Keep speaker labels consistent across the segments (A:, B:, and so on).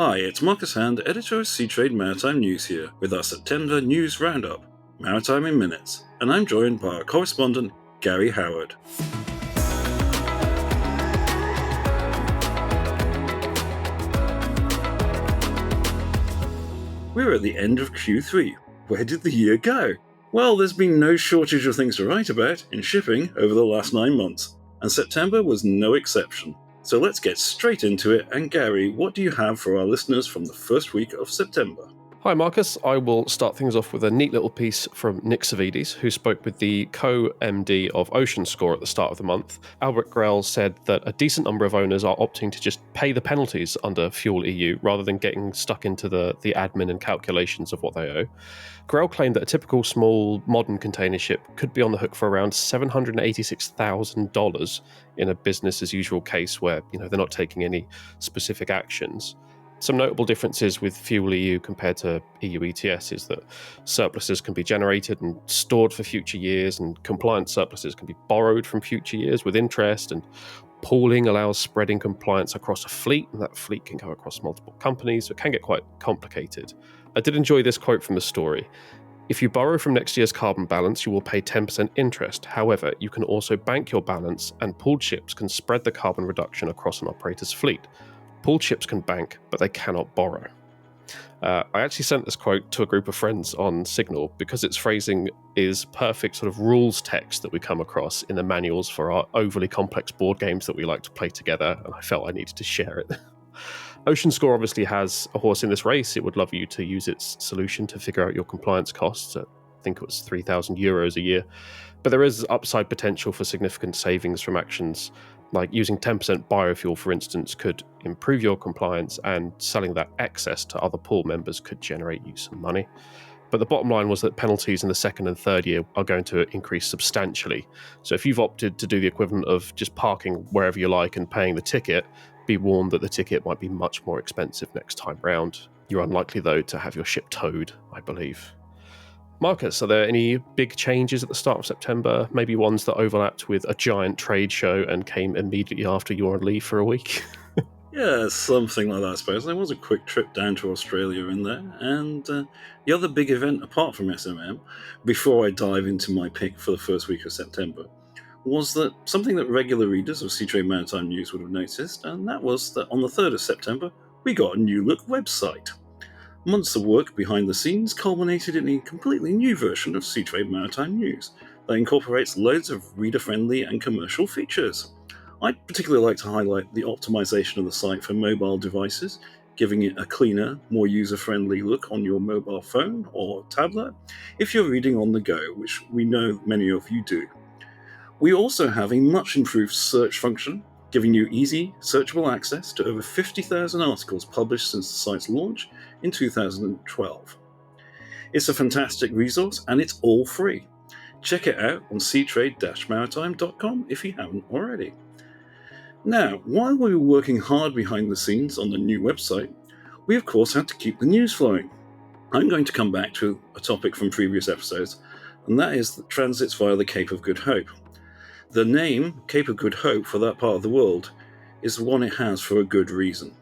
A: Hi, it's Marcus Hand, editor of Seatrade Maritime News here, with our September News Roundup, Maritime in Minutes, and I'm joined by our correspondent, Gary Howard. We're at the end of Q3. Where did the year go? Well, there's been no shortage of things to write about in shipping over the last 9 months, and September was no exception. So let's get straight into it, and Gary, what do you have for our listeners from the first week of September?
B: Hi Marcus, I will start things off with a neat little piece from Nick Savides, who spoke with the co-MD of Ocean Score at the start of the month. Albert Grell said that a decent number of owners are opting to just pay the penalties under Fuel EU rather than getting stuck into the admin and calculations of what they owe. Grell claimed that a typical small modern container ship could be on the hook for around $786,000 in a business as usual case where they're not taking any specific actions. Some notable differences with Fuel EU compared to EU ETS is that surpluses can be generated and stored for future years, and compliance surpluses can be borrowed from future years with interest, and pooling allows spreading compliance across a fleet, and that fleet can go across multiple companies, so it can get quite complicated. I did enjoy this quote from the story. If you borrow from next year's carbon balance, you will pay 10% interest. However, you can also bank your balance, and pooled ships can spread the carbon reduction across an operator's fleet. Pooled ships can bank, but they cannot borrow. I actually sent this quote to a group of friends on Signal because its phrasing is perfect sort of rules text that we come across in the manuals for our overly complex board games that we like to play together, and I felt I needed to share it. Ocean Score obviously has a horse in this race. It would love you to use its solution to figure out your compliance costs. I think it was €3,000 a year. But there is upside potential for significant savings from actions like using 10% biofuel, for instance, could improve your compliance, and selling that excess to other pool members could generate you some money. But the bottom line was that penalties in the second and third year are going to increase substantially. So if you've opted to do the equivalent of just parking wherever you like and paying the ticket, be warned that the ticket might be much more expensive next time round. You're unlikely, though, to have your ship towed, I believe. Marcus, are there any big changes at the start of September? Maybe ones that overlapped with a giant trade show and came immediately after you were on leave for a week?
A: Yeah, something like that, I suppose. There was a quick trip down to Australia in there, and the other big event apart from SMM, before I dive into my pick for the first week of September, was that something that regular readers of Seatrade Maritime News would have noticed, and that was that on the 3rd of September, we got a new look website. Months of work behind the scenes culminated in a completely new version of Seatrade Maritime News that incorporates loads of reader-friendly and commercial features. I'd particularly like to highlight the optimization of the site for mobile devices, giving it a cleaner, more user-friendly look on your mobile phone or tablet if you're reading on the go, which we know many of you do. We also have a much improved search function, giving you easy, searchable access to over 50,000 articles published since the site's launch in 2012. It's a fantastic resource, and it's all free. Check it out on seatrade-maritime.com if you haven't already. Now, while we were working hard behind the scenes on the new website, we of course had to keep the news flowing. I'm going to come back to a topic from previous episodes, and that is the transits via the Cape of Good Hope. The name, Cape of Good Hope, for that part of the world is the one it has for a good reason.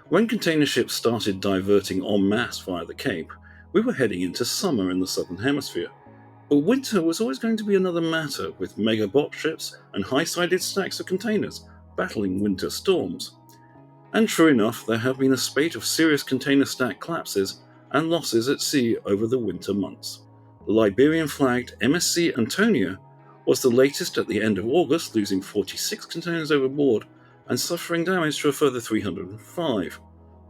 A: When container ships started diverting en masse via the Cape, we were heading into summer in the southern hemisphere. But winter was always going to be another matter, with mega box ships and high-sided stacks of containers battling winter storms. And true enough, there have been a spate of serious container stack collapses and losses at sea over the winter months. The Liberian-flagged MSC Antonia was the latest at the end of August, losing 46 containers overboard and suffering damage to a further 305.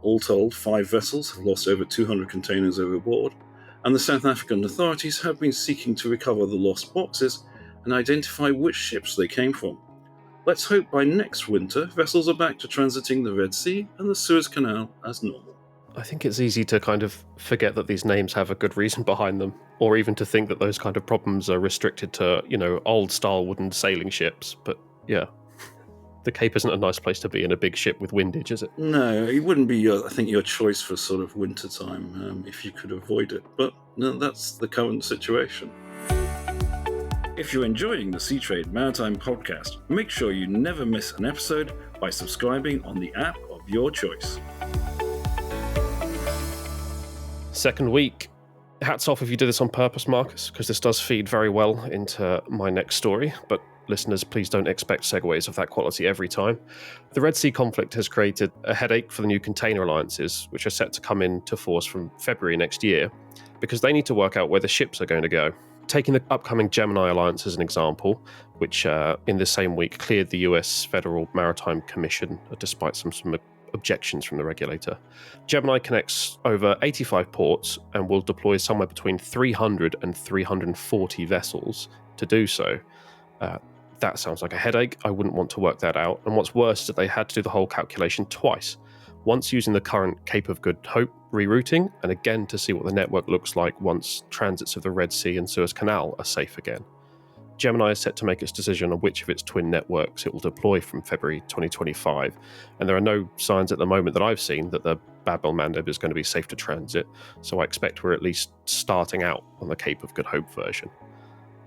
A: All told, 5 vessels have lost over 200 containers overboard, and the South African authorities have been seeking to recover the lost boxes and identify which ships they came from. Let's hope by next winter, vessels are back to transiting the Red Sea and the Suez Canal as normal.
B: I think it's easy to kind of forget that these names have a good reason behind them, or even to think that those kind of problems are restricted to, old-style wooden sailing ships. But yeah, the Cape isn't a nice place to be in a big ship with windage, is it?
A: No, it wouldn't be, your choice for sort of winter time if you could avoid it. But no, that's the current situation. If you're enjoying the Seatrade Maritime podcast, make sure you never miss an episode by subscribing on the app of your choice.
B: Second week. Hats off if you did this on purpose, Marcus, because this does feed very well into my next story, but listeners, please don't expect segues of that quality every time. The Red Sea conflict has created a headache for the new container alliances, which are set to come into force from February next year, because they need to work out where the ships are going to go. Taking the upcoming Gemini alliance as an example, which in the same week cleared the US Federal Maritime Commission, despite some objections from the regulator. Gemini connects over 85 ports and will deploy somewhere between 300 and 340 vessels to do so. That sounds like a headache. I wouldn't want to work that out. And what's worse is that they had to do the whole calculation twice. Once using the current Cape of Good Hope rerouting, and again to see what the network looks like once transits of the Red Sea and Suez Canal are safe again. Gemini is set to make its decision on which of its twin networks it will deploy from February 2025, and there are no signs at the moment that I've seen that the Bab el-Mandeb is going to be safe to transit, so I expect we're at least starting out on the Cape of Good Hope version.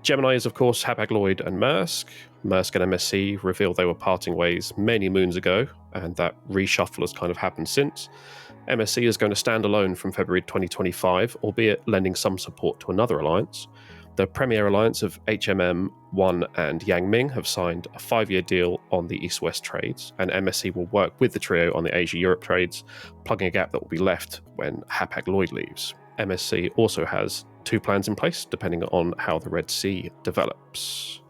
B: Gemini is, of course, Hapag-Lloyd and Maersk. Maersk and MSC revealed they were parting ways many moons ago, and that reshuffle has kind of happened since. MSC is going to stand alone from February 2025, albeit lending some support to another alliance. The premier alliance of HMM, One and Yang Ming have signed a 5-year deal on the East-West trades, and MSC will work with the trio on the Asia-Europe trades, plugging a gap that will be left when Hapag-Lloyd leaves. MSC also has 2 plans in place, depending on how the Red Sea develops.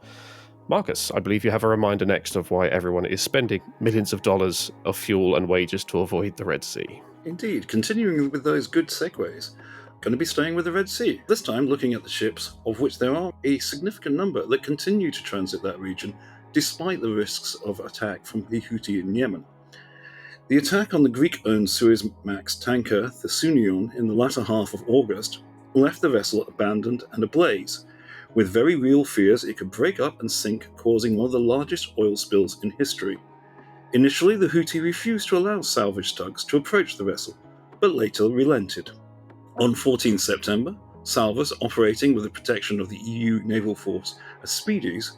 B: Marcus, I believe you have a reminder next of why everyone is spending millions of dollars of fuel and wages to avoid the Red Sea.
A: Indeed, continuing with those good segues. Going to be staying with the Red Sea, this time looking at the ships, of which there are a significant number that continue to transit that region despite the risks of attack from the Houthi in Yemen. The attack on the Greek-owned Suezmax tanker, the Sunion, in the latter half of August left the vessel abandoned and ablaze, with very real fears it could break up and sink, causing one of the largest oil spills in history. Initially, the Houthi refused to allow salvage tugs to approach the vessel, but later relented. On 14 September, salvors operating with the protection of the EU naval force Aspides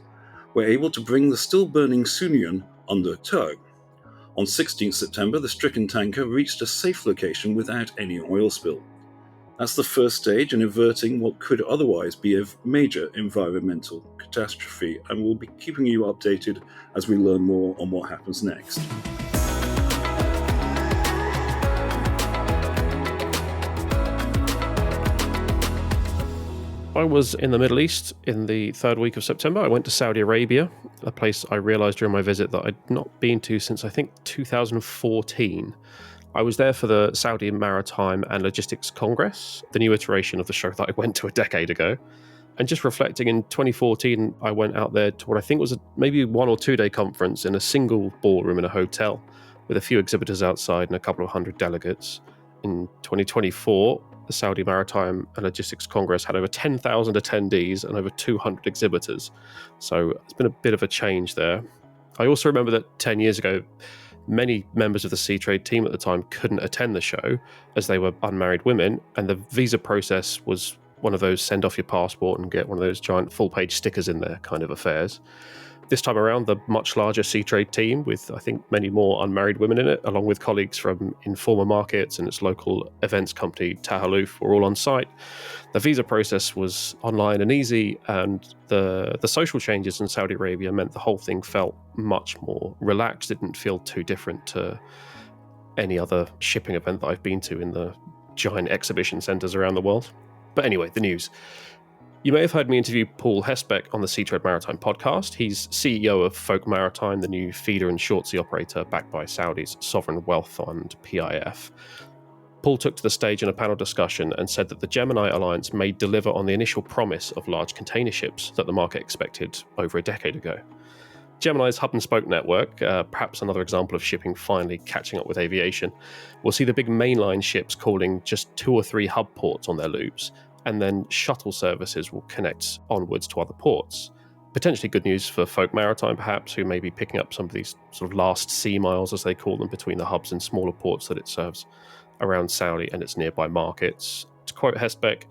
A: were able to bring the still-burning Sunion under tow. On 16 September, the stricken tanker reached a safe location without any oil spill. That's the first stage in averting what could otherwise be a major environmental catastrophe, and we'll be keeping you updated as we learn more on what happens next.
B: I was in the Middle East in the third week of September. I went to Saudi Arabia, a place I realised during my visit that I'd not been to since, I think, 2014. I was there for the Saudi Maritime and Logistics Congress, the new iteration of the show that I went to a decade ago. And just reflecting, in 2014, I went out there to what I think was maybe 1 or 2 day conference in a single ballroom in a hotel with a few exhibitors outside and a couple of hundred delegates. In 2024, the Saudi Maritime and Logistics Congress had over 10,000 attendees and over 200 exhibitors. So it's been a bit of a change there. I also remember that 10 years ago, many members of the Seatrade team at the time couldn't attend the show as they were unmarried women, and the visa process was one of those send off your passport and get one of those giant full-page stickers in there kind of affairs. This time around, the much larger Seatrade team, with I think many more unmarried women in it, along with colleagues from Informa Markets and its local events company Tahaluf, were all on site. The visa process was online and easy, and the social changes in Saudi Arabia meant the whole thing felt much more relaxed. It didn't feel too different to any other shipping event that I've been to in the giant exhibition centres around the world. But anyway, the news. You may have heard me interview Paul Hesbeck on the Seatrade Maritime podcast. He's CEO of Folk Maritime, the new feeder and short sea operator backed by Saudi's sovereign wealth fund, PIF. Paul took to the stage in a panel discussion and said that the Gemini alliance may deliver on the initial promise of large container ships that the market expected over a decade ago. Gemini's hub and spoke network, perhaps another example of shipping finally catching up with aviation, will see the big mainline ships calling just 2 or 3 hub ports on their loops, and then shuttle services will connect onwards to other ports. Potentially good news for Folk Maritime, perhaps, who may be picking up some of these sort of last sea miles, as they call them, between the hubs and smaller ports that it serves around Saudi and its nearby markets. To quote Hesbeck,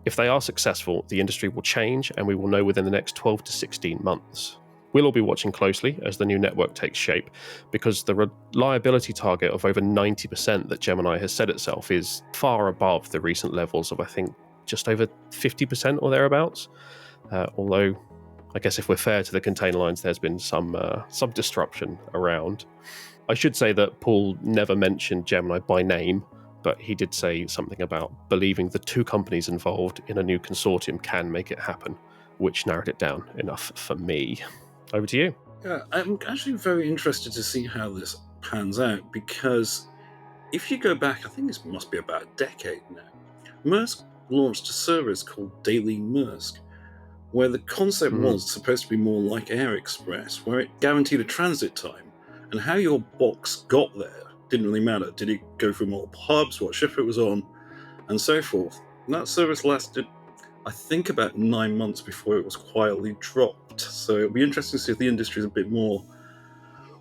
B: if they are successful, the industry will change and we will know within the next 12 to 16 months. We'll all be watching closely as the new network takes shape, because the reliability target of over 90% that Gemini has set itself is far above the recent levels of, I think, just over 50% or thereabouts. Although, I guess if we're fair to the container lines, there's been some disruption around. I should say that Paul never mentioned Gemini by name, but he did say something about believing the two companies involved in a new consortium can make it happen, which narrowed it down enough for me. Over to you.
A: Yeah, I'm actually very interested to see how this pans out, because if you go back, I think this must be about a decade now, Maersk launched a service called Daily Maersk, where the concept was supposed to be more like Air Express, where it guaranteed a transit time, and how your box got there didn't really matter. Did it go through multiple hubs, what ship it was on, and so forth. And that service lasted, I think, about 9 months before it was quietly dropped. So it'll be interesting to see if the industry is a bit more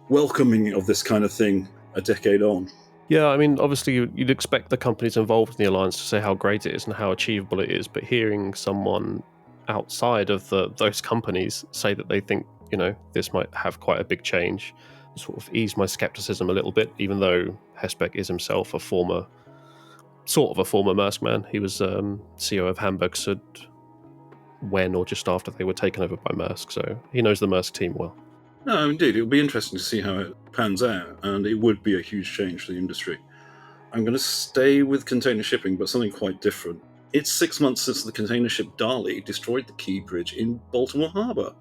A: welcoming of this kind of thing a decade on.
B: Yeah, I mean, obviously you'd expect the companies involved in the alliance to say how great it is and how achievable it is, but hearing someone outside of those companies say that they think, this might have quite a big change, sort of eased my skepticism a little bit, even though Hesbeck is himself a former Maersk man. He was CEO of Hamburg Sud when or just after they were taken over by Maersk, so he knows the Maersk team well.
A: No, indeed, it'll be interesting to see how it pans out, and it would be a huge change for the industry. I'm going to stay with container shipping, but something quite different. It's 6 months since the container ship Dali destroyed the Key Bridge in Baltimore Harbor.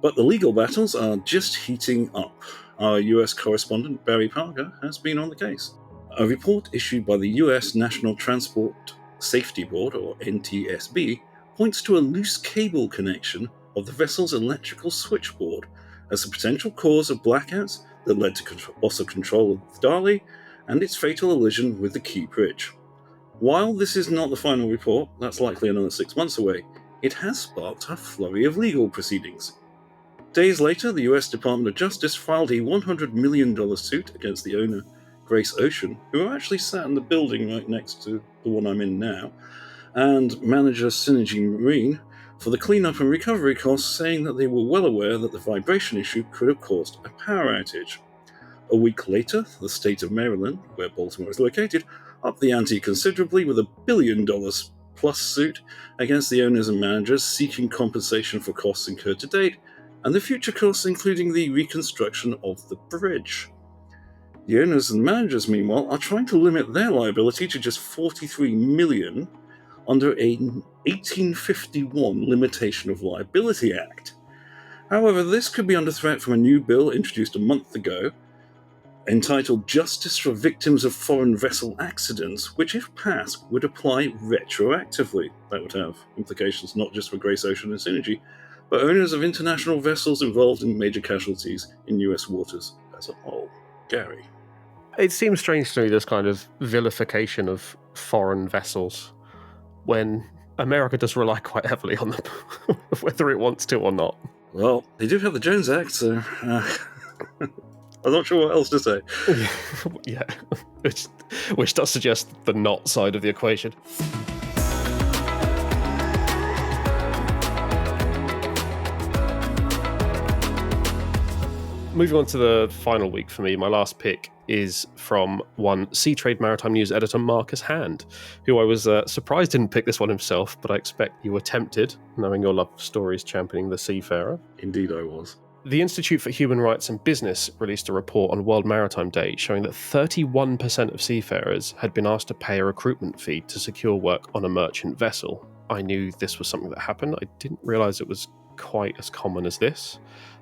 A: But the legal battles are just heating up. Our US correspondent, Barry Parker, has been on the case. A report issued by the US National Transport Safety Board, or NTSB, points to a loose cable connection of the vessel's electrical switchboard as a potential cause of blackouts that led to loss of control of Dali and its fatal collision with the Key Bridge. While this is not the final report, that's likely another 6 months away, it has sparked a flurry of legal proceedings. Days later, the US Department of Justice filed a $100 million suit against the owner, Grace Ocean, who are actually sat in the building right next to the one I'm in now, and manager Synergy Marine, for the cleanup and recovery costs, saying that they were well aware that the vibration issue could have caused a power outage. A week later, the state of Maryland, where Baltimore is located, upped the ante considerably with a $1 billion plus suit against the owners and managers, seeking compensation for costs incurred to date, and the future costs including the reconstruction of the bridge. The owners and managers, meanwhile, are trying to limit their liability to just $43 million under a 1851 Limitation of Liability Act. However, this could be under threat from a new bill introduced a month ago, entitled Justice for Victims of Foreign Vessel Accidents, which, if passed, would apply retroactively. That would have implications not just for Grace Ocean and Synergy, but owners of international vessels involved in major casualties in US waters as a whole. Gary.
B: It seems strange to me, this kind of vilification of foreign vessels, when America does rely quite heavily on them, whether it wants to or not.
A: Well, they do have the Jones Act, so I'm not sure what else to say.
B: Yeah, which does suggest the not side of the equation. Moving on to the final week for me, my last pick is from one Seatrade Maritime News editor, Marcus Hand, who I was surprised didn't pick this one himself, but I expect you were tempted, knowing your love of stories championing the seafarer.
A: Indeed I was.
B: The Institute for Human Rights and Business released a report on World Maritime Day showing that 31% of seafarers had been asked to pay a recruitment fee to secure work on a merchant vessel. I knew this was something that happened. I didn't realise it was quite as common as this.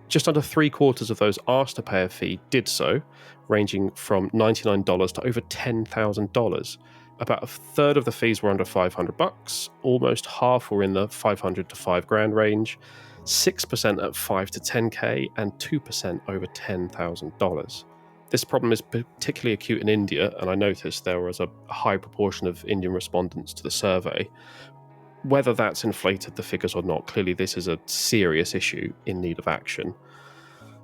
B: Just under 3/4 of those asked to pay a fee did so, ranging from $99 to over $10,000. About a third of the fees were under $500, almost half were in the $500 to $5,000 range, 6% at $5 to $10K, and 2% over $10,000. This problem is particularly acute in India, and I noticed there was a high proportion of Indian respondents to the survey. Whether that's inflated the figures or not, clearly this is a serious issue in need of action.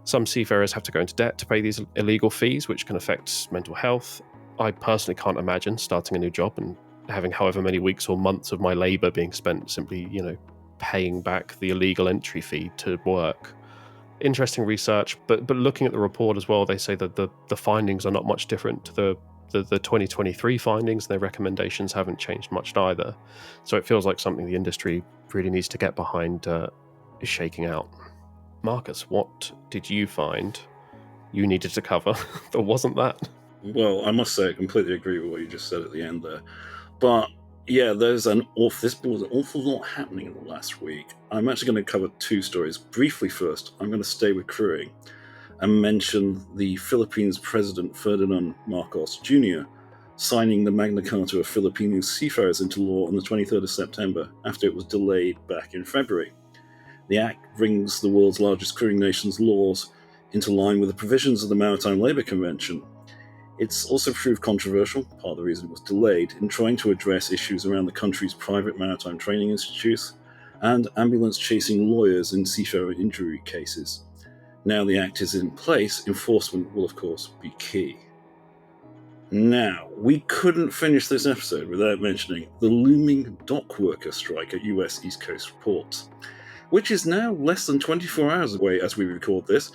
B: Some seafarers have to go into debt to pay these illegal fees, which can affect mental health. I personally can't imagine starting a new job and having however many weeks or months of my labour being spent simply, paying back the illegal entry fee to work. interesting research. But looking at the report as well, they say that the findings are not much different to the 2023 findings. Their recommendations haven't changed much either. So it feels like something the industry really needs to get behind is shaking out. Marcus, what did you find you needed to cover that wasn't that?
A: Well, I must say I completely agree with what you just said at the end there. But yeah, there's an awful lot happening in the last week. I'm actually going to cover two stories. Briefly first, I'm going to stay with crewing and mention the Philippines President Ferdinand Marcos Jr. signing the Magna Carta of Filipino seafarers into law on the 23rd of September after it was delayed back in February. The act brings the world's largest crewing nation's laws into line with the provisions of the Maritime Labour Convention. It's also proved controversial, part of the reason it was delayed, in trying to address issues around the country's private maritime training institutes and ambulance-chasing lawyers in seafarer injury cases. Now the act is in place, enforcement will of course be key. Now, we couldn't finish this episode without mentioning the looming dock worker strike at US East Coast ports, which is now less than 24 hours away as we record this,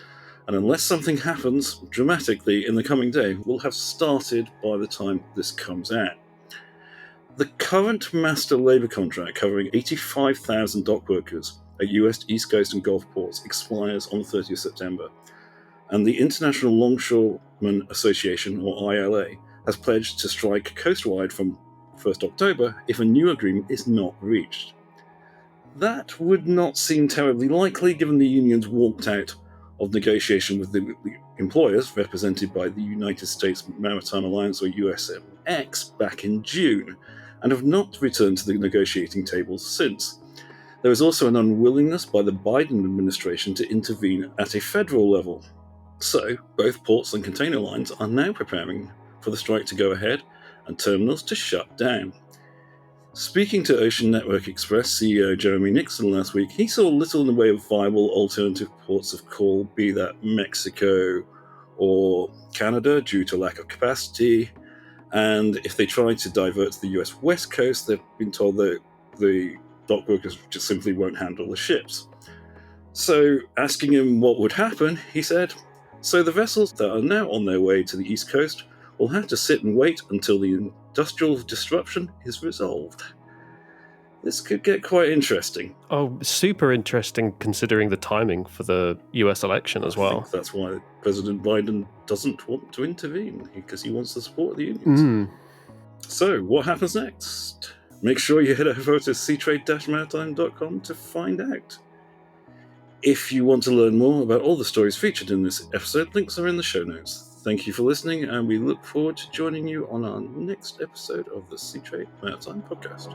A: and unless something happens dramatically in the coming day, will have started by the time this comes out. The current master labour contract covering 85,000 dock workers at US East Coast and Gulf ports expires on the 30th of September, and the International Longshoremen Association, or ILA, has pledged to strike coastwide from 1st October if a new agreement is not reached. That would not seem terribly likely given the unions walked out of negotiation with the employers, represented by the United States Maritime Alliance, or USMX, back in June, and have not returned to the negotiating table since. There is also an unwillingness by the Biden administration to intervene at a federal level. So, both ports and container lines are now preparing for the strike to go ahead and terminals to shut down. Speaking to Ocean Network Express CEO Jeremy Nixon last week, he saw little in the way of viable alternative ports of call, be that Mexico or Canada due to lack of capacity, and if they try to divert to the US West Coast, they've been told that the dock workers just simply won't handle the ships. So, asking him what would happen, he said, "So the vessels that are now on their way to the East Coast will have to sit and wait until the industrial disruption is resolved." This could get quite interesting.
B: Oh, super interesting considering the timing for the US election as well.
A: I think that's why President Biden doesn't want to intervene, because he wants the support of the unions. So, what happens next? Make sure you head over to seatrade-maritime.com to find out. If you want to learn more about all the stories featured in this episode, links are in the show notes. Thank you for listening, and we look forward to joining you on our next episode of the Seatrade Maritime Podcast.